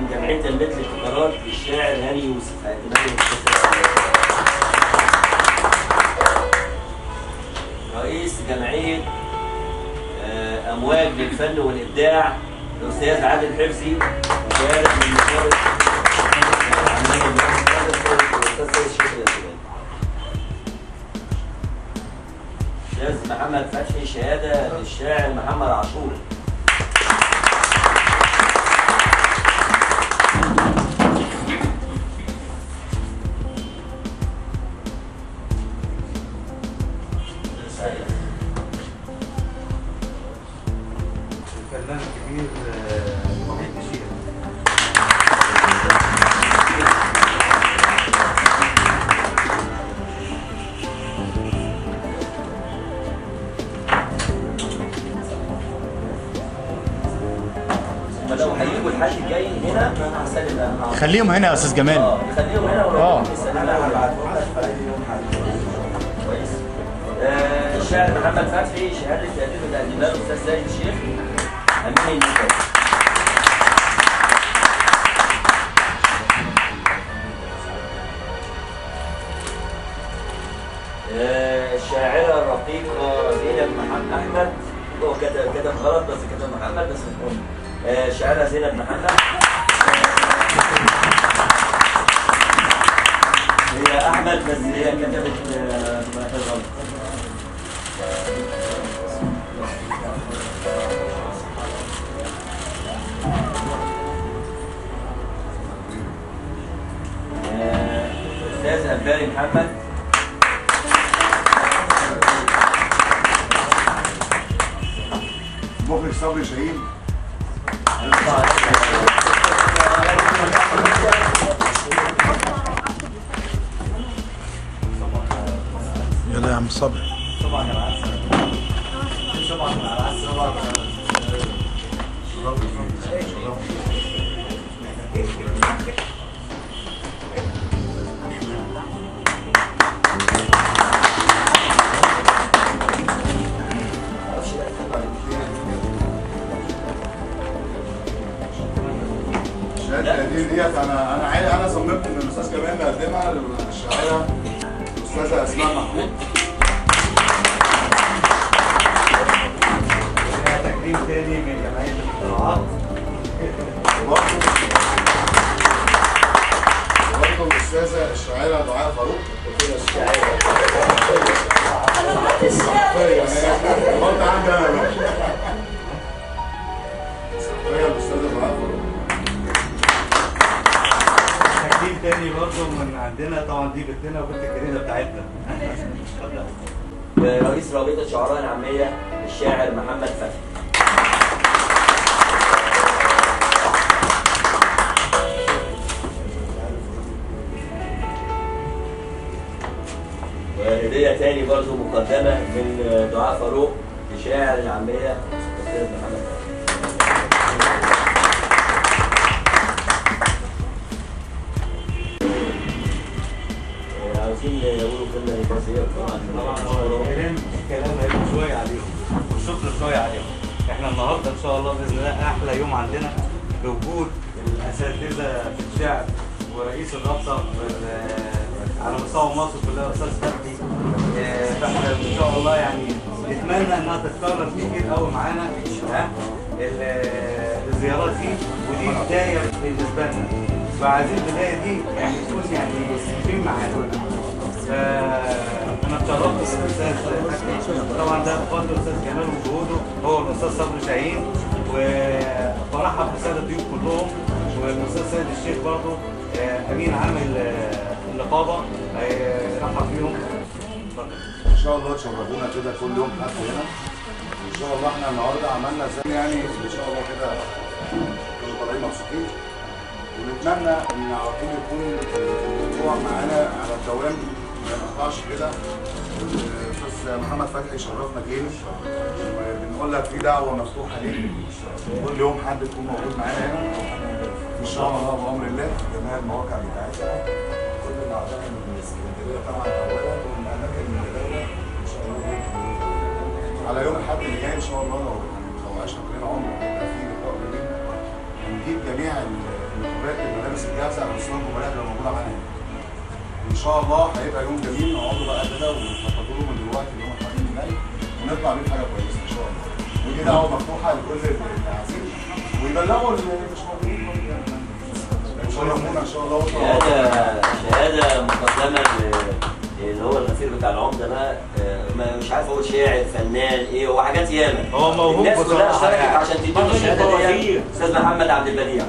من جمعيه تنميه الابتكارات للشاعر هاني يوسف. رئيس جمعيه امواج للفن والابداع الاستاذ عادل حفظي، مشارك من مشارك الاستاذ سيد الشيخ. الاستاذ محمد فتحي شهاده للشاعر محمد عاشور. الفنان الكبير وحيد بشير. لو هيجوا الحاج الجاي هنا انا هسلم. خليهم هنا يا استاذ جمال. خليهم هنا ولا كويس. الشاعر محمد فتحي شهاده تقدير بتقدمها له الاستاذ سيد الشيخ امين المكان. الشاعره الرقيقه زينب محمد احمد، هو كتب غلط بس كتب محمد بس مهم. الشاعره زينب محمد هي احمد بس هي كتبت غلط. استاذ أباري محمد. مخرج صبري شاهين. يلا يا عم صبري. طبعا يا معسل. طبعا يا معسل. التقدير ديت انا صممت ان الاستاذ كمان نقدمها للشاعره الاستاذه اسماء محمود. تكريم تاني من جمعيه الاختراعات. وبرضه الاستاذه الشاعره دعاء فاروق. برضه عندي انا بقى. هي الاستاذه دعاء فاروق. تكريم تاني برضه من عندنا، طبعا دي بنتنا وبنت الجريده بتاعتنا. رئيس رابطه شعراء العاميه الشاعر محمد فتحي. وهديه تاني برضه مقدمه من دعاء فاروق لشاعر العاميه الاستاذ محمد فتحي. عاوزين يقولوا كلمه نفسيه طبعا هو الكلام هيبقى شويه عليهم والشكر شويه عليهم. احنا النهارده ان شاء الله باذن الله احلى يوم عندنا بوجود الاساتذه في الشعر ورئيس الرابطه على مستوى مصر كلها الاستاذ فتحي. فاحنا ان شاء الله يعني نتمنى انها تتكرر كتير قوي معانا الزيارات دي، ودي بدايه بالنسبه لنا، فعايزين البدايه دي يعني تكون يعني مستمرين معانا. انا اتشرفت بالاستاذ فتحي، طبعا ده بفضل الاستاذ جمال وجهوده هو والاستاذ صبري شاهين، وبرحب بالساده الضيوف كلهم، والاستاذ سيد الشيخ برضه امين عام النقابه هيرحب بيهم. ان شاء الله تشرفونا كده كل يوم حد هنا ان شاء الله. احنا النهارده عملنا زي يعني ان شاء الله كده كانوا طالعين مبسوطين، ونتمنى ان على طول يكون الموضوع معانا على الدوام ما ينقطعش كده. الاستاذ محمد فتحي شرفنا جامد، وبنقول لك في دعوه مفتوحه ليك كل يوم حد يكون موجود معانا هنا ان شاء الله بامر الله. جميع المواقع بتاعتنا كل الاعضاء من اسكندريه طبعا اولا ومن اماكن المدينه ان شاء الله على يوم الاحد اللي جاي ان شاء الله. لو عشنا كلنا عمر هيبقى في لقاء جميل ونجيب جميع النقابات الملابس الجاهزه على مستوى الجمهوريه اللي موجوده معانا هنا. ان شاء الله هيبقى يوم جميل، نقعدوا بقى كده ونخططوا له من دلوقتي يوم الخميس الجاي ونطلع بيه حاجه كويسه ان شاء الله. ودي دعوه مفتوحه لكل اللي عايزين ويبلغوا اللي مش موجودين يشرفونا ان شاء الله. شهاده مقدمه اللي هو الغفير بتاع العمده بقى، مش عارف اقول شاعر فنان ايه، هو حاجات ياما. هو موهوب الناس كلها اشتركت بصراحه عشان تديله الشهاده دي. استاذ محمد عبد البديع.